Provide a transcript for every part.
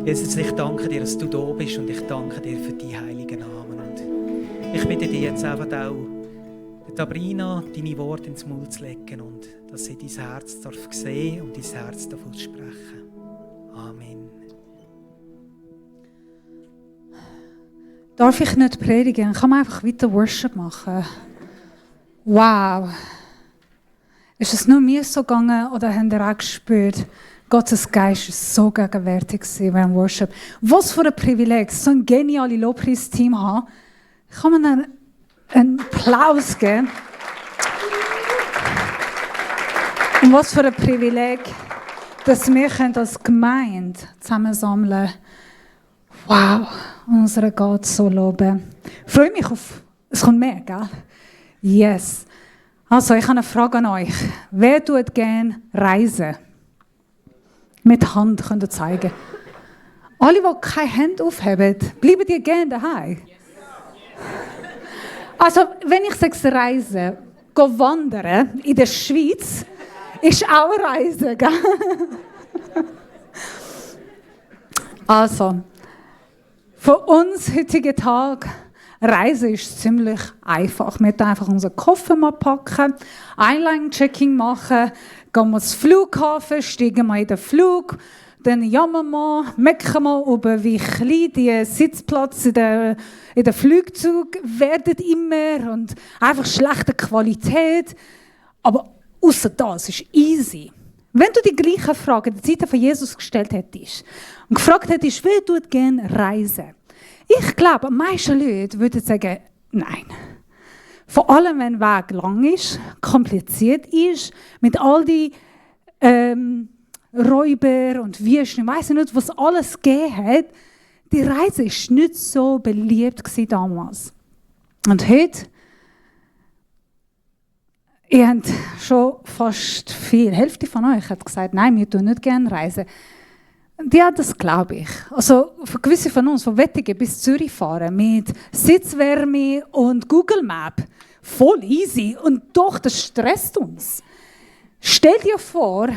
Jesus, ich danke dir, dass du da bist und ich danke dir für die heiligen Namen. Und ich bitte dich jetzt einfach auch, Sabrina, deine Worte ins Maul zu legen und dass sie dein Herz darf sehen und dein Herz darf aussprechen. Amen. Darf ich nicht predigen? Kann man einfach weiter Worship machen? Wow. Ist es nur mir so gegangen oder habt ihr auch gespürt, Gottes Geist ist so gegenwärtig während Worship. Was für ein Privileg, so ein geniales Lobpreisteam haben. Kann man einen Applaus geben? Und was für ein Privileg, dass wir als Gemeinde zusammensammeln. Wow, unseren Gott so loben. Ich freue mich auf, es kommt mehr, gell? Yes. Also, ich habe eine Frage an euch. Wer tut gerne reisen? Mit Hand könnt ihr zeigen. Alle, die keine Hände aufheben, bleiben die gerne daheim. Also, wenn ich sage reisen, gehen wandern in der Schweiz, ist auch reisen, gell? Also, für uns heutigen Tag, Reisen ist ziemlich einfach. Wir müssen einfach unseren Koffer mal packen, Einline-Checking machen, gehen wir zum Flughafen, steigen wir in den Flug, dann jammern wir, meckern wir über, wie klein die Sitzplätze in den Flugzeug werden immer und einfach schlechte Qualität. Aber außer das ist easy. Wenn du die gleichen Fragen in der Zeit von Jesus gestellt hättest und gefragt hättest, wer tut gerne reisen? Ich glaube, die meisten Leute würden sagen, nein. Vor allem, wenn der Weg lang ist, kompliziert ist, mit all die Räuber und Wüsten, ich weiss nicht, was alles gegeben hat. Die Reise war nicht so beliebt damals. Und heute, ihr habt schon fast die Hälfte von euch hat gesagt, nein, wir tun nicht gerne reisen. Ja, das glaube ich. Also für gewisse von uns, von Wettigen bis Zürich fahren, mit Sitzwärme und Google Map, voll easy. Und doch, das stresst uns. Stell dir vor,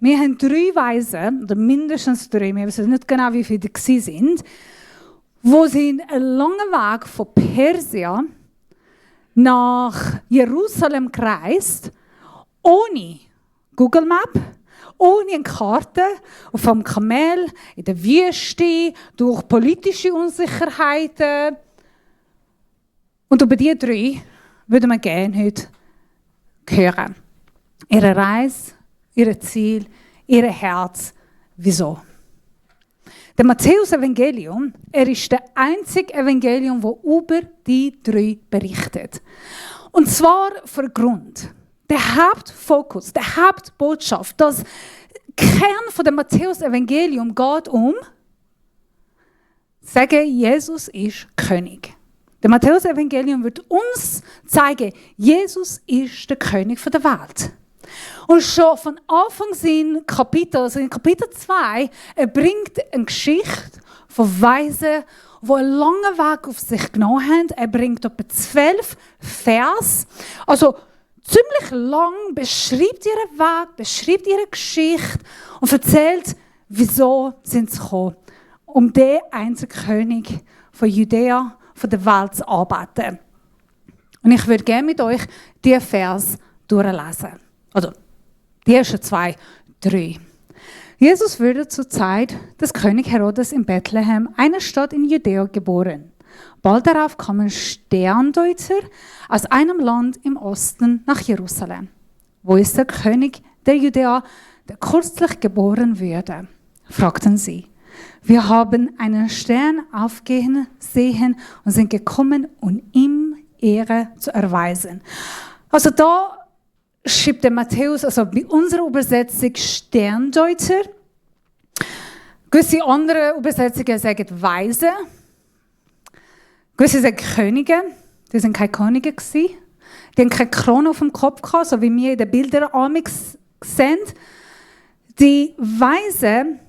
wir haben 3 Weisen, oder mindestens 3, wir wissen nicht genau, wie viele die sind, wo sie einen langen Weg von Persien nach Jerusalem gereist, ohne Google Map, ohne eine Karte, auf einem Kamel, in der Wüste, durch politische Unsicherheiten. Und über die 3 würden wir gerne heute hören. Ihre Reise, ihr Ziel, ihr Herz. Wieso? Der Matthäus-Evangelium, ist der einzige Evangelium, das über die 3 berichtet. Und zwar für einen Grund. Der Hauptfokus, der Hauptbotschaft, das Kern von dem Matthäus-Evangelium geht sagen, Jesus ist König. Der Matthäus-Evangelium wird uns zeigen, Jesus ist der König der Welt. Und schon von Anfang in Kapitel, also in Kapitel 2, er bringt eine Geschichte von Weisen, die einen langen Weg auf sich genommen haben. Er bringt etwa 12 Vers. Also ziemlich lang beschreibt ihren Weg, beschreibt ihre Geschichte und erzählt, wieso sind sie gekommen, um den einzigen König von Judäa, von der Welt zu arbeiten. Und ich würde gerne mit euch diesen Vers durchlesen. Also, die ersten 2, 3. Jesus wurde zur Zeit des König Herodes in Bethlehem, einer Stadt in Judäa, geboren. Bald darauf kamen Sterndeuter aus einem Land im Osten nach Jerusalem. Wo ist der König der Judäa, der kürzlich geboren wurde? Fragten sie. Wir haben einen Stern aufgehen sehen und sind gekommen, um ihm Ehre zu erweisen. Also da schreibt der Matthäus, also bei unserer Übersetzung Sterndeuter. Gewisse andere Übersetzungen sagen Weise. Gewisse sagen Könige. Die sind keine Könige gewesen. Die haben keine Krone auf dem Kopf gehabt, so wie wir in den Bildern amix sehen. Die Weisen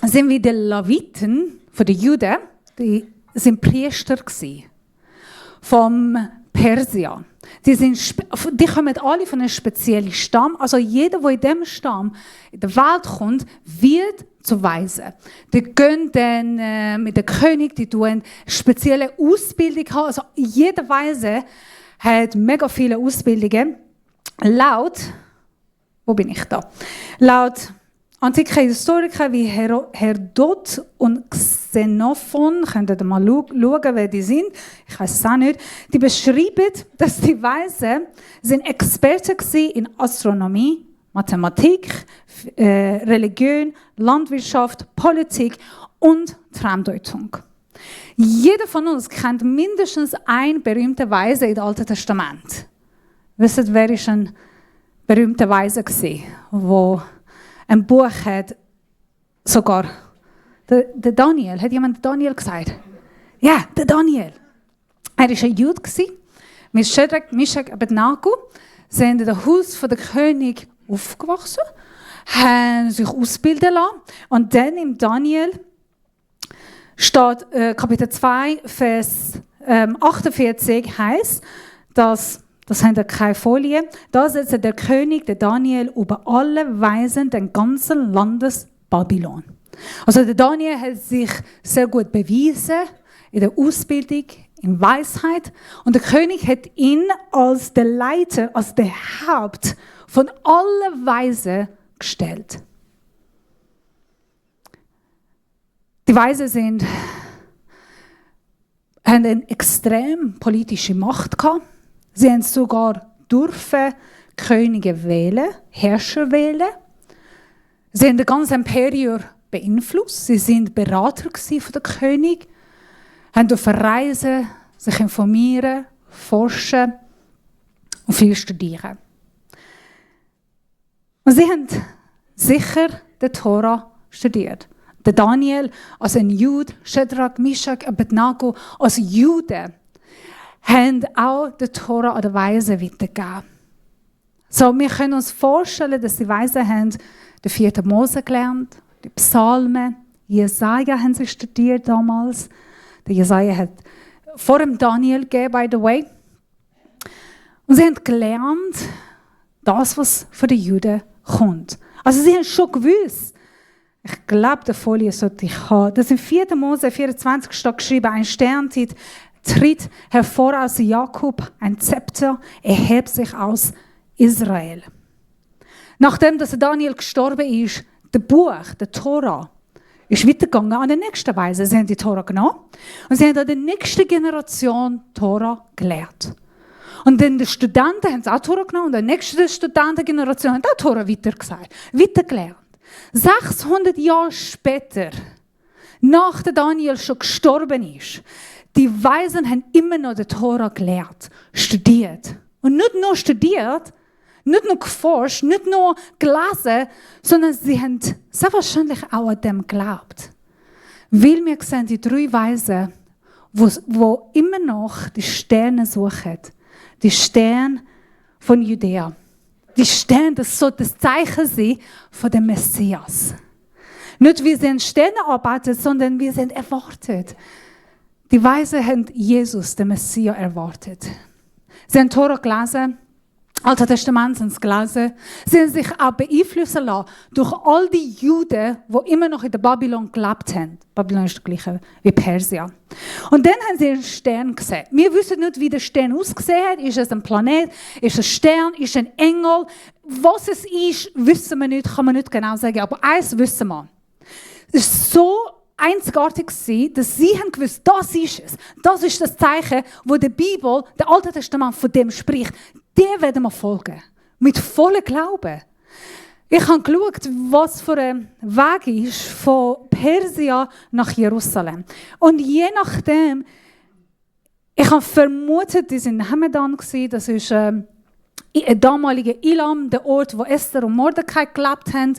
sind wie die Leviten von den Juden. Die sind Priester gewesen. Vom Persien. Die kommen alle von einem speziellen Stamm. Also jeder, der in diesem Stamm in die Welt kommt, wird zu Weisen. Die gehen dann mit dem König, die tun eine spezielle Ausbildung haben. Also jeder Weise hat mega viele Ausbildungen. Laut antike Historiker wie Herodot und Xenophon, könnt ihr mal schauen, wer die sind, ich weiß es auch nicht, die beschreiben, dass die Weisen sind Experten in Astronomie, Mathematik, Religion, Landwirtschaft, Politik und Traumdeutung. Jeder von uns kennt mindestens einen berühmten Weise im Alten Testament. Wisst ihr, wer ist ein berühmter Weise gewesen, wo ein Buch hat, sogar der Daniel. Hat jemand Daniel gesagt? Ja, der Daniel. Er war ein Jude mit Shadrach, Meshach und Abednego. Sie sind in dem Haus von der König aufgewachsen, haben sich ausbilden lassen. Und dann im Daniel steht Kapitel 2, Vers 48 heisst, dass das haben wir keine Folie. Da setzte der König, der Daniel, über alle Weisen den ganzen Landes Babylon. Also der Daniel hat sich sehr gut bewiesen in der Ausbildung, in Weisheit. Und der König hat ihn als der Leiter, als der Haupt von allen Weisen gestellt. Die Weisen haben eine extrem politische Macht gehabt. Sie haben sogar dürfen Könige wählen, Herrscher wählen. Sie haben das ganze Imperium beeinflusst. Sie sind Berater von der König, haben dürfen reisen, sich informieren, forschen und viel studieren. Und sie haben sicher die Tora studiert. Der Daniel als ein Jude, Shadrach, Meshach, Abednego als Jude haben auch die Tora an die Weisen weitergegeben. So, wir können uns vorstellen, dass die Weisen haben den 4. Mose gelernt, die Psalmen, Jesaja haben sie studiert damals. Der Jesaja hat vor dem Daniel gegeben, by the way. Und sie haben gelernt, das, was von den Juden kommt. Also sie haben schon gewusst, ich glaube, die Folie sollte ich haben, dass im 4. Mose 24 steht geschrieben, ein Sternzeit tritt hervor aus Jakob, ein Zepter erhebt sich aus Israel. Nachdem dass Daniel gestorben ist, der Buch, der Tora, ist weitergegangen an der nächsten Weise. Sie haben die Tora genommen und sie haben an der nächsten Generation Tora gelehrt. Und dann die Studenten haben auch Tora genommen und die nächste Studentengeneration hat auch Tora weitergelernt. 600 Jahre später, nach der Daniel schon gestorben ist, die Weisen haben immer noch die Tora gelehrt, studiert. Und nicht nur studiert, nicht nur geforscht, nicht nur gelesen, sondern sie haben sehr wahrscheinlich auch an dem geglaubt. Weil wir sehen die 3 Weisen, wo immer noch die Sterne suchen. Die Sterne von Judäa. Die Sterne, das soll das Zeichen sein von dem Messias. Nicht wie sie an Sterne arbeiten, sondern wie sie erwartet. Die Weisen haben Jesus, den Messias, erwartet. Sie haben Tora gelesen, Altes Testament haben sie gelesen. Sie haben sich auch beeinflussen lassen durch all die Juden, die immer noch in der Babylon gelebt haben. Babylon ist das gleiche wie Persien. Und dann haben sie einen Stern gesehen. Wir wissen nicht, wie der Stern ausgesehen hat. Ist es ein Planet? Ist es ein Stern? Ist es ein Engel? Was es ist, wissen wir nicht, kann man nicht genau sagen. Aber eins wissen wir. Es ist so einzigartig war, dass sie haben gewusst, das ist es. Das ist das Zeichen, wo die Bibel, der Alte Testament von dem spricht. Dem werden wir folgen. Mit vollem Glauben. Ich habe geschaut, was für ein Weg ist von Persien nach Jerusalem. Und je nachdem, ich habe vermutet, die sind in Hamadan gewesen, das ist ein damaliger Elam, der Ort, wo Esther und Mordecai gelebt haben.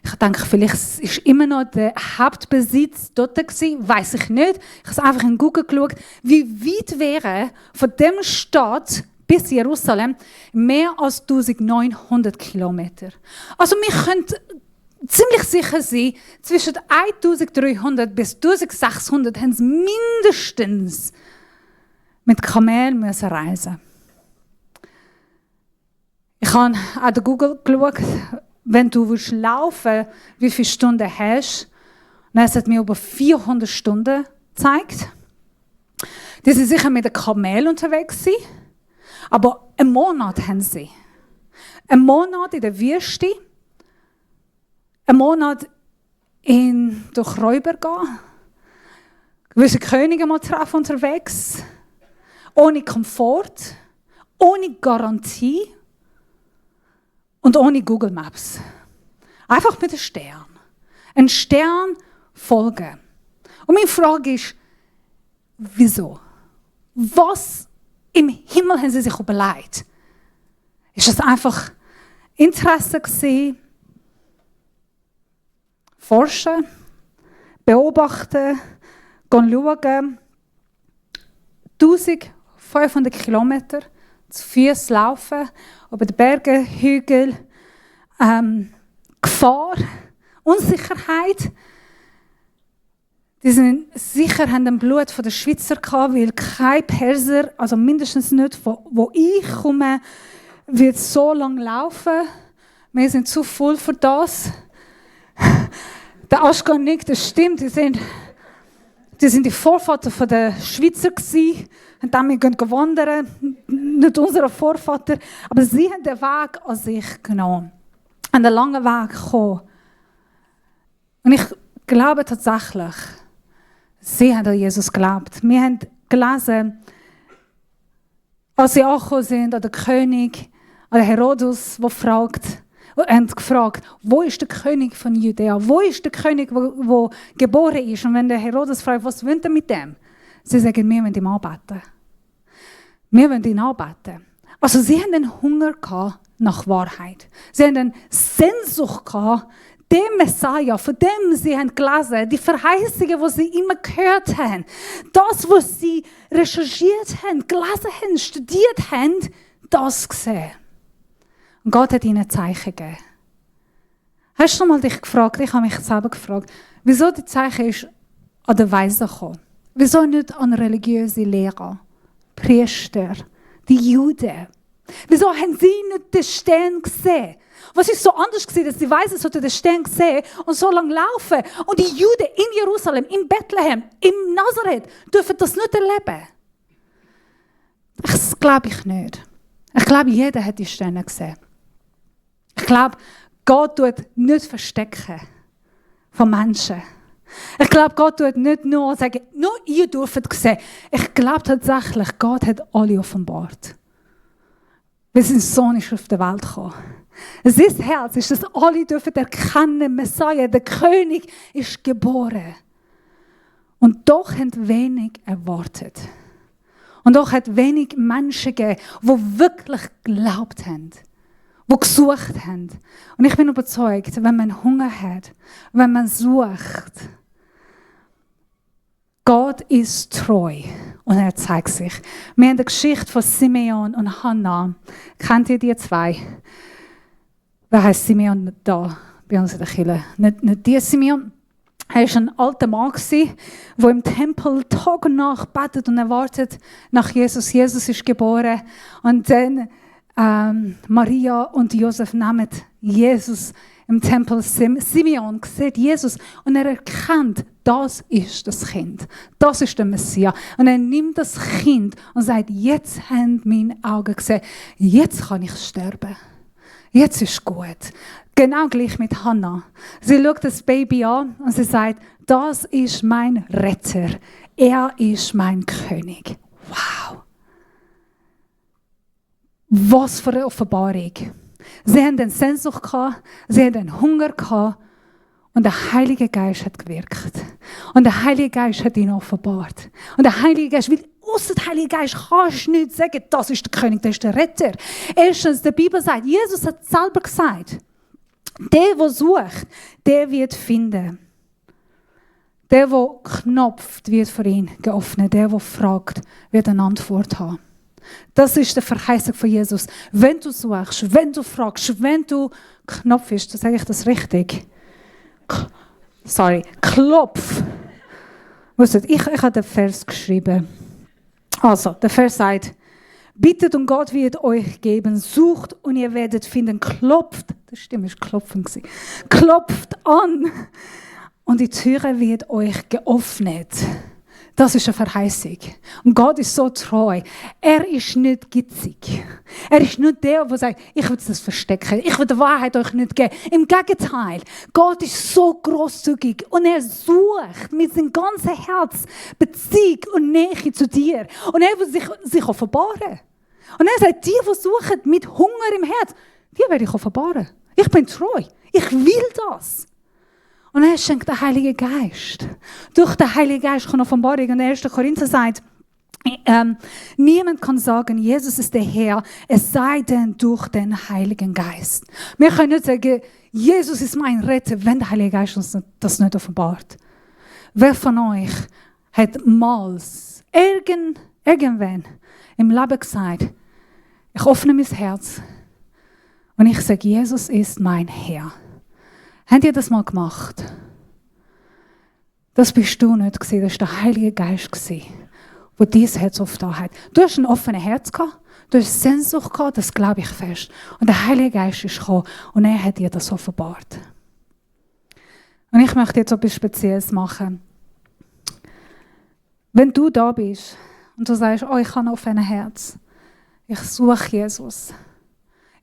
Ich denke, vielleicht ist immer noch der Hauptbesitz dort gewesen, weiß ich nicht. Ich habe einfach in Google geschaut, wie weit wäre von dem Stadt bis Jerusalem mehr als 1900 Kilometer. Also wir können ziemlich sicher sein, zwischen 1300 bis 1600 haben sie mindestens mit Kamel müssen reisen. Ich habe auch Google geschaut, wenn du laufen willst, wie viele Stunden hast. Und es hat mir über 400 Stunden gezeigt. Die sind sicher mit einem Kamel unterwegs gewesen, aber einen Monat haben sie. Einen Monat in der Wüste, einen Monat durch Räuber gehen, gewisse Könige mal treffen unterwegs, ohne Komfort, ohne Garantie und ohne Google Maps. Einfach mit einem Stern. Ein Stern folgen. Und meine Frage ist, wieso? Was im Himmel haben sie sich überlegt? Ist das einfach Interesse gewesen? Forschen, beobachten, schauen, 1500 Kilometer zu Fuß laufen, über die Berge, Hügel, Gefahr, Unsicherheit. Die sind sicher, haben ein Blut von den Schweizer gehabt, weil kein Perser, also mindestens nicht, wo ich komme, wird so lange laufen. Wir sind zu voll für das. Der Aschgarnik, das stimmt, die sind die Vorväter der Schweizer gewesen. Und dann wir gehen wandern, nicht unsere Vorväter, aber sie haben den Weg an sich genommen, einen langen Weg gekommen. Und ich glaube tatsächlich, sie haben an Jesus geglaubt. Wir haben gelesen, als sie angekommen sind, an den König, an den Herodes, der haben gefragt, wo ist der König von Judäa? Wo ist der König, der geboren ist? Und wenn der Herodes fragt, was wollt ihr mit dem? Sie sagen, wir wollen ihn anbeten. Wir wollen ihn anbeten. Also sie haben einen Hunger nach Wahrheit. Sie haben eine Sehnsucht gehabt, dem Messiah, von dem sie haben gelesen, die Verheißungen, die sie immer gehört haben, das, was sie recherchiert haben, gelesen haben, studiert haben, das gesehen. Und Gott hat ihnen Zeichen gegeben. Hast du mal dich gefragt, ich habe mich selber gefragt, wieso die Zeichen ist an den Weisen gekommen? Wieso nicht an religiöse Lehrer, Priester, die Juden? Wieso haben sie nicht den Stern gesehen? Was ist so anders gewesen, dass die Weisen sollten den Stern sehen und so lange laufen? Und die Juden in Jerusalem, in Bethlehem, in Nazareth dürfen das nicht erleben? Das glaube ich nicht. Ich glaube, jeder hat die Sterne gesehen. Ich glaube, Gott tut nicht verstecken von Menschen. Ich glaube, Gott tut nicht nur sagen, nur ihr dürft sehen. Ich glaube tatsächlich, Gott hat alle offenbart. Weil sein Sohn ist auf die Welt gekommen. Sein Herz ist, dass alle dürfen erkennen, Messiah, der König, ist geboren. Und doch haben wenig erwartet. Und doch hat wenig Menschen gegeben, die wirklich geglaubt haben, die gesucht haben. Und ich bin überzeugt, wenn man Hunger hat, wenn man sucht, Gott ist treu und er zeigt sich. Wir haben die Geschichte von Simeon und Hannah. Kennt ihr die zwei? Wer heißt Simeon da bei uns in der Kirche? Nicht die Simeon. Er war ein alter Mann, der im Tempel Tag und Nacht betet und erwartet nach Jesus. Jesus ist geboren. Und dann Maria und Josef nehmen Jesus im Tempel. Simeon sieht Jesus und er erkennt, das ist das Kind. Das ist der Messias. Und er nimmt das Kind und sagt, jetzt haben meine Augen gesehen. Jetzt kann ich sterben. Jetzt ist gut. Genau gleich mit Hannah. Sie schaut das Baby an und sie sagt, das ist mein Retter. Er ist mein König. Wow. Was für eine Offenbarung. Sie haben eine Sehnsucht gehabt, sie haben einen Hunger gehabt und der Heilige Geist hat gewirkt. Und der Heilige Geist hat ihn offenbart. Und der Heilige Geist, weil ausser der Heilige Geist kannst du nicht sagen, das ist der König, das ist der Retter. Erstens, die Bibel sagt, Jesus hat selber gesagt, der sucht, der wird finden. Der knopft, wird für ihn geöffnet. Der fragt, wird eine Antwort haben. Das ist die Verheißung von Jesus. Wenn du suchst, wenn du fragst, wenn du knopfst, dann sage ich das richtig. Klopf. Ich habe den Vers geschrieben. Also, der Vers sagt, Bittet und Gott wird euch geben. Sucht und ihr werdet finden. Klopft, das stimmt, ist klopfen gewesen. Klopft an und die Türe wird euch geöffnet. Das ist eine Verheißung. Und Gott ist so treu. Er ist nicht gitzig. Er ist nicht der, der sagt, ich will das verstecken. Ich will die Wahrheit euch nicht geben. Im Gegenteil. Gott ist so grosszügig und er sucht mit seinem ganzen Herz Beziehung und Nähe zu dir. Und er will sich offenbaren. Und er sagt, die suchen mit Hunger im Herz, die werde ich offenbaren. Ich bin treu. Ich will das. Und er schenkt den Heiligen Geist. Durch den Heiligen Geist kommt Offenbarung. Und der 1. Korinther sagt, niemand kann sagen, Jesus ist der Herr, es sei denn durch den Heiligen Geist. Wir können nicht sagen, Jesus ist mein Retter, wenn der Heilige Geist uns das nicht offenbart. Wer von euch hat mal irgendwann im Leben gesagt, ich öffne mein Herz und ich sage, Jesus ist mein Herr. Habt ihr das mal gemacht? Das bist du nicht gewesen, das war der Heilige Geist, der dein Herz aufgetan hat. Du hast ein offenes Herz gehabt, du hast Sehnsucht gehabt, das glaube ich fest. Und der Heilige Geist ist gekommen und er hat dir das offenbart. Und ich möchte jetzt etwas Spezielles machen. Wenn du da bist und du sagst, oh, ich habe ein offenes Herz, ich suche Jesus.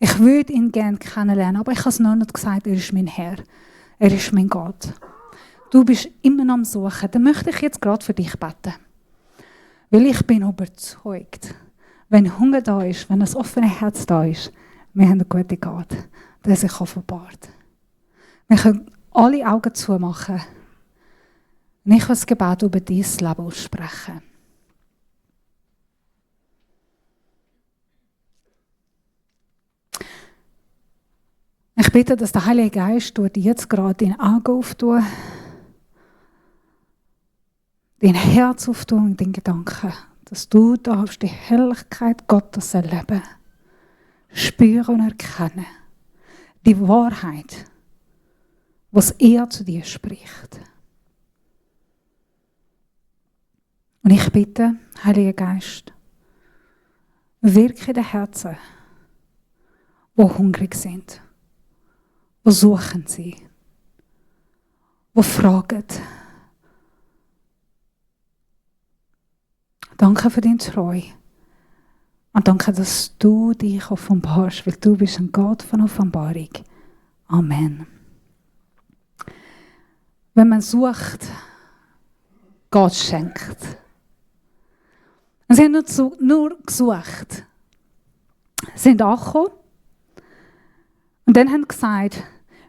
Ich würde ihn gerne kennenlernen, aber ich habe es noch nicht gesagt, er ist mein Herr. Er ist mein Gott. Du bist immer noch am Suchen. Dann möchte ich jetzt gerade für dich beten. Weil ich bin überzeugt, wenn Hunger da ist, wenn das offene Herz da ist, wir haben einen guten Gott, der sich offenbart. Wir können alle Augen zumachen. Und ich will das Gebet über dein Leben aussprechen. Ich bitte, dass der Heilige Geist dir jetzt gerade deine Augen auftun, dein Herz auftun und deine Gedanken, dass du darfst die Herrlichkeit Gottes erleben, spüren und erkennen, die Wahrheit, was er zu dir spricht. Und ich bitte, Heiliger Geist, wirke in den Herzen, die hungrig sind. Wo suchen sie? Wo fragen? Danke für deine Treue. Und danke, dass du dich offenbarst, weil du bist ein Gott von Offenbarung. Amen. Wenn man sucht, Gott schenkt. Und sie haben nur gesucht. Sie sind angekommen. Und dann haben sie gesagt,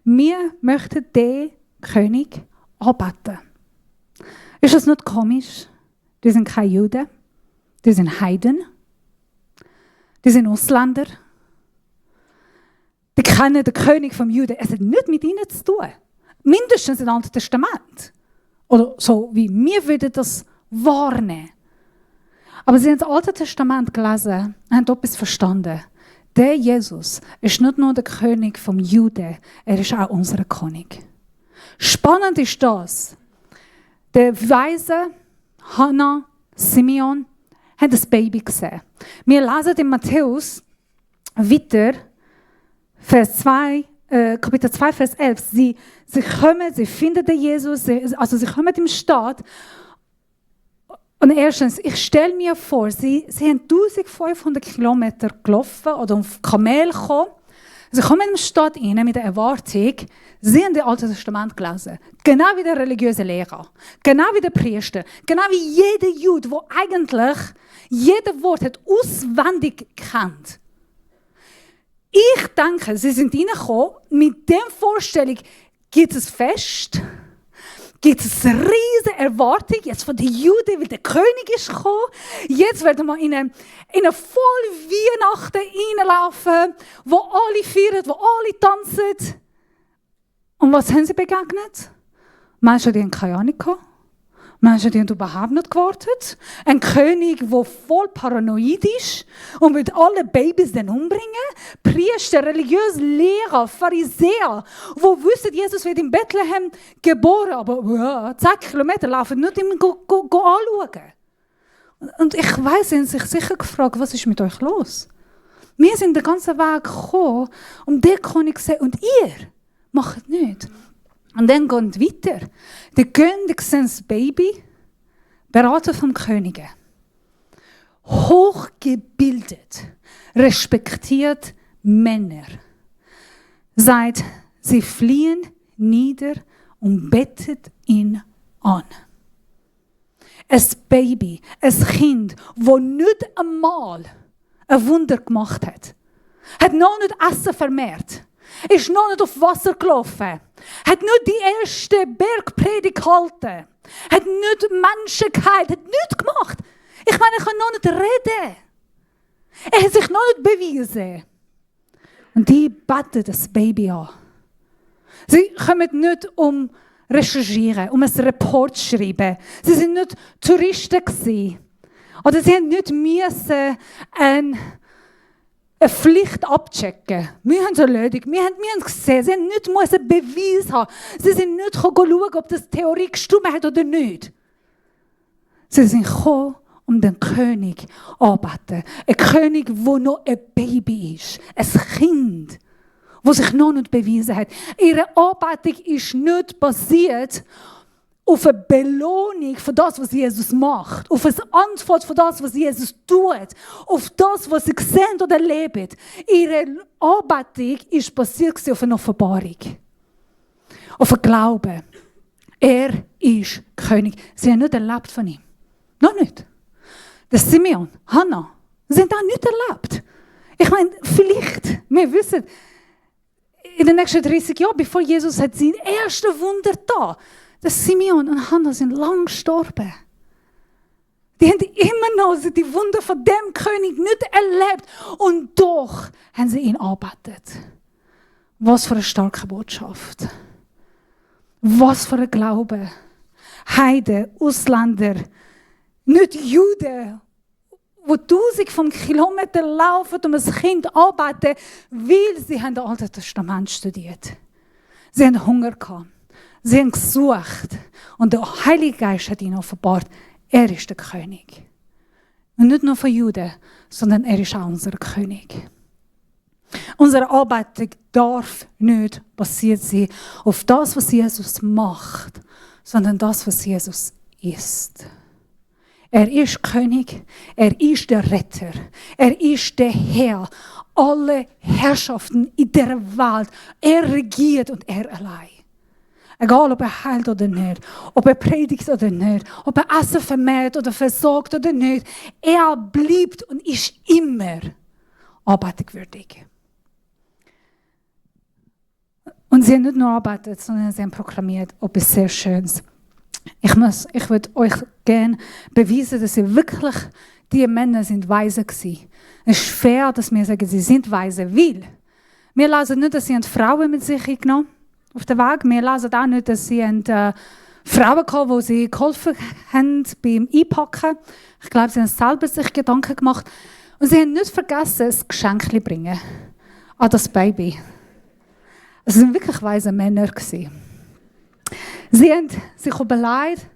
wir möchten den König anbeten. Ist das nicht komisch? Die sind keine Juden, die sind Heiden, die sind Ausländer. Die kennen den König vom Juden. Es hat nichts mit ihnen zu tun. Mindestens im Alten Testament. Oder so wie wir würden das wahrnehmen. Aber sie haben das Alte Testament gelesen und haben etwas verstanden. Der Jesus ist nicht nur der König vom Juden, er ist auch unser König. Spannend ist das. Der Weise Hannah, Simeon, haben das Baby gesehen. Wir lesen in Matthäus weiter, Kapitel 2, Vers 11. Sie kommen, sie finden den Jesus, sie kommen im Staat. Und erstens, ich stelle mir vor, sie haben 1500 Kilometer gelaufen oder auf Kamel gekommen. Sie kommen in die Stadt rein mit der Erwartung, sie haben das Alte Testament gelesen. Genau wie der religiöse Lehrer, genau wie der Priester, genau wie jeder Jude, der eigentlich jedes Wort hat auswendig kennt. Ich denke, sie sind reingekommen mit der Vorstellung, gibt es Fest? Gibt es eine riesige Erwartung jetzt von den Juden, weil der König ist gekommen. Jetzt werden wir in eine voll Weihnachten reinlaufen, wo alle feiern, wo alle tanzen. Und was haben sie begegnet? Menschen, die haben keine Ahnung gehabt. Menschen, die haben überhaupt nicht gewartet. Ein König, der voll paranoid ist und will alle Babys dann umbringen. Priester, religiöse Lehrer, Pharisäer, die wissen, Jesus wird in Bethlehem geboren, aber 10 Kilometer laufen nicht, um ihn anschauen. Und ich weiss, sie haben sich sicher gefragt, was ist mit euch los? Wir sind den ganzen Weg gekommen, um den König zu sehen, und ihr macht nicht. Und dann geht weiter. Die König sehen das Baby, beraten vom Könige. Hochgebildet, respektiert Männer. Seid, sie fliehen nieder und bettet ihn an. Ein Baby, ein Kind, das nicht einmal ein Wunder gemacht hat. Hat noch nicht Essen vermehrt. Ist noch nicht auf Wasser gelaufen. Hat nicht die erste Bergpredigt gehalten. Hat nicht Menschen geheilt. Hat nichts gemacht. Ich meine, er kann noch nicht reden. Er hat sich noch nicht bewiesen. Und die beten das Baby an. Sie kommen nicht um recherchieren, um ein Report zu schreiben. Sie sind nicht Touristen gewesen. Oder sie haben nicht müssen eine Pflicht abchecken. Wir haben es erledigt. Wir haben es gesehen. Sie haben nicht einen Beweis haben. Sie sind nicht schauen, ob das Theorie gestimmt hat oder nicht. Sie sind gekommen, um den König anzubeten. Ein König, der noch ein Baby ist. Ein Kind, das sich noch nicht bewiesen hat. Ihre Anbetung ist nicht basiert auf eine Belohnung für das, was Jesus macht. Auf eine Antwort für das, was Jesus tut. Auf das, was sie sehen oder erleben. Ihre Anbetung ist basiert auf eine Offenbarung. Auf einen Glauben. Er ist König. Sie haben nicht erlebt von ihm. Noch nicht. Der Simeon, Hannah, sie haben das nicht erlebt. Ich meine, vielleicht, wir wissen, in den nächsten 30 Jahren, bevor Jesus hat sein erstes Wunder da, der Simeon und Hannah sind lang gestorben. Die haben immer noch die Wunder von dem König nicht erlebt. Und doch haben sie ihn angebetet. Was für eine starke Botschaft. Was für ein Glaube. Heiden, Ausländer, nicht Juden, die 1000 von Kilometern laufen, um ein Kind anzubeten, weil sie das Alte Testament studiert. Sie haben Hunger gehabt. Sie haben gesucht. Und der Heilige Geist hat ihnen offenbart, er ist der König. Und nicht nur von Juden, sondern er ist auch unser König. Unsere Anbetung darf nicht basiert sein auf das, was Jesus macht, sondern das, was Jesus ist. Er ist König, er ist der Retter, er ist der Herr. Alle Herrschaften in der Welt, er regiert und er allein. Egal, ob er heilt oder nicht, ob er predigt oder nicht, ob er Essen vermehrt oder versorgt oder nicht, er bleibt und ist immer anbetungswürdig. Und sie haben nicht nur arbeitet, sondern sie haben proklamiert, etwas sehr Schönes. Ich würde euch gerne beweisen, dass sie wirklich, die Männer sind weise gewesen. Es ist fair, dass wir sagen, sie sind weise, weil wir lesen nicht, dass sie Frauen mit sich genommen auf den Weg. Wir lesen auch nicht, dass sie Frauen hatten, die sie geholfen haben beim Einpacken. Ich glaube, sie haben selber sich Gedanken gemacht. Und sie haben nicht vergessen, ein Geschenk zu bringen an das Baby. Es waren wirklich weise Männer. Sie haben sich überlegt,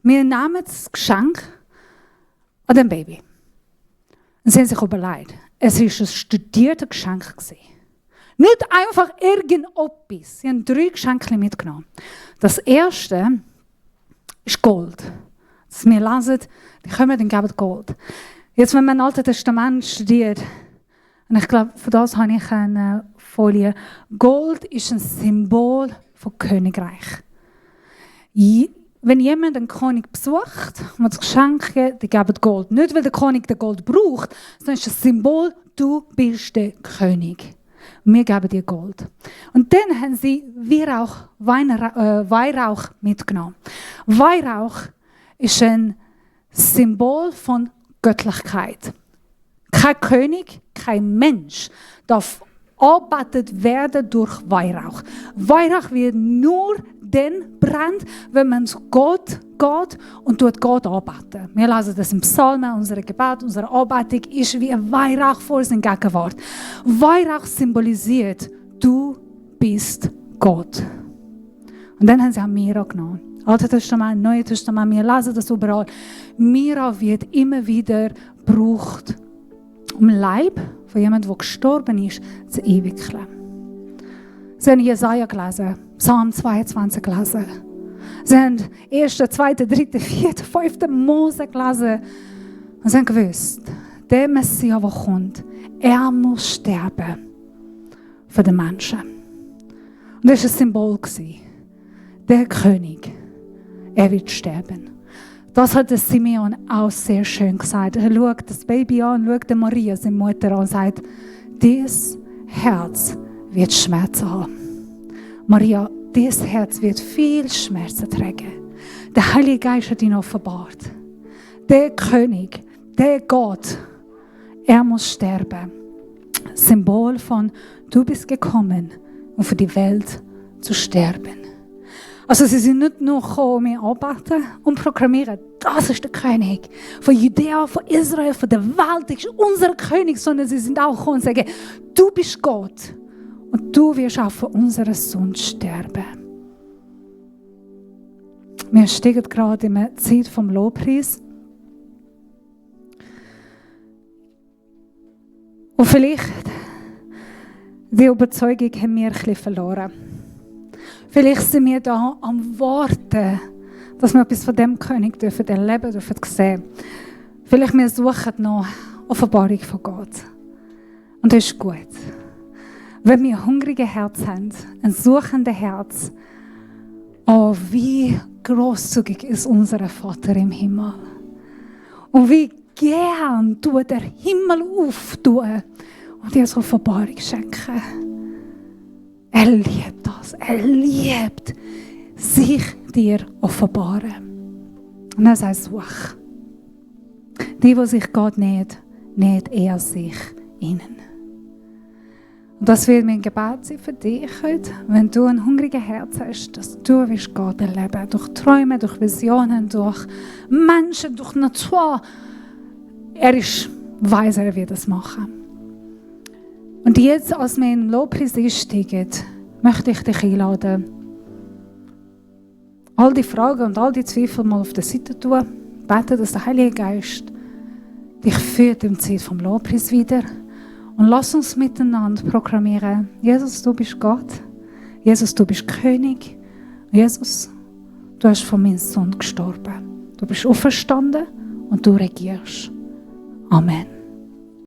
wir nehmen das Geschenk an dem Baby. Und sie haben sich überlegt, es war ein studiertes Geschenk. Nicht einfach irgendetwas. Sie haben 3 Geschenke mitgenommen. Das erste ist Gold. Das wir lesen, die kommen und geben Gold. Jetzt, wenn man das Alte Testament studiert, und ich glaube, für das habe ich eine Folie. Gold ist ein Symbol von Königreich. Wenn jemand einen König besucht und das Geschenk gibt, die geben Gold. Nicht, weil der König den Gold braucht, sondern es ist ein Symbol, du bist der König. Wir geben dir Gold. Und dann haben sie Weihrauch mitgenommen. Weihrauch ist ein Symbol von Göttlichkeit. Kein König, kein Mensch darf angebetet werden durch Weihrauch. Weihrauch wird nur dann brennt, wenn man zu Gott geht und Gott anbeten. Wir lesen das im Psalmen, unser Gebet, unsere Anbetung ist wie ein Weihrauch vor seiner Gegenwart. Weihrauch symbolisiert, du bist Gott. Und dann haben sie Myrrhe genommen. Altes Testament, Neues Testament, wir lesen das überall. Mira wird immer wieder gebraucht, um Leib von jemandem, der gestorben ist, zu entwickeln. Sie haben Jesaja gelesen, Psalm 22 gelesen. Sie haben 1., 2., 3., 4., 5. Mose gelesen. Und sie haben gewusst, der Messias, der kommt, er muss sterben für die Menschen. Und das war ein Symbol. Der König, er wird sterben. Das hat Simeon auch sehr schön gesagt. Er schaut das Baby an, schaut Maria, seine Mutter an und sagt, dieses Herz wird Schmerzen haben. Maria, dieses Herz wird viel Schmerzen tragen. Der Heilige Geist hat ihn offenbart. Der König, der Gott, er muss sterben. Symbol von, du bist gekommen, um für die Welt zu sterben. Also sie sind nicht nur gekommen, um ihn anbeten und proklamieren, das ist der König von Judäa, von Israel, von der Welt, das ist unser König, sondern sie sind auch gekommen und sagen, du bist Gott und du wirst auch für unsere Sünde sterben. Wir stehen gerade in der Zeit vom Lobpreis. Und vielleicht, die Überzeugung haben wir ein bisschen verloren. Vielleicht sind wir da am Warten, dass wir etwas von dem König erleben dürfen, sehen. Vielleicht wir suchen noch Offenbarung von Gott. Und das ist gut. Wenn wir ein hungriges Herz haben, ein suchendes Herz, oh, wie grosszügig ist unser Vater im Himmel. Und wie gern tut der Himmel auftun und dir so Offenbarung schenken. Er liebt das. Er liebt sich dir offenbaren. Und er sagt, such. Die sich Gott näht er sich ihnen. Und das wird mein Gebet sein für dich heute, wenn du ein hungriges Herz hast, dass du Gott erleben willst. Durch Träume, durch Visionen, durch Menschen, durch Natur. Er ist weiss, er wird es machen. Und jetzt, als wir in den Lobpreis einsteigen, möchte ich dich einladen, all die Fragen und all die Zweifel mal auf der Seite tun. Bete, dass der Heilige Geist dich führt im Zeit vom Lobpreis wieder. Und lass uns miteinander proklamieren, Jesus, du bist Gott. Jesus, du bist König. Jesus, du hast von meinem Sohn gestorben. Du bist auferstanden und du regierst. Amen.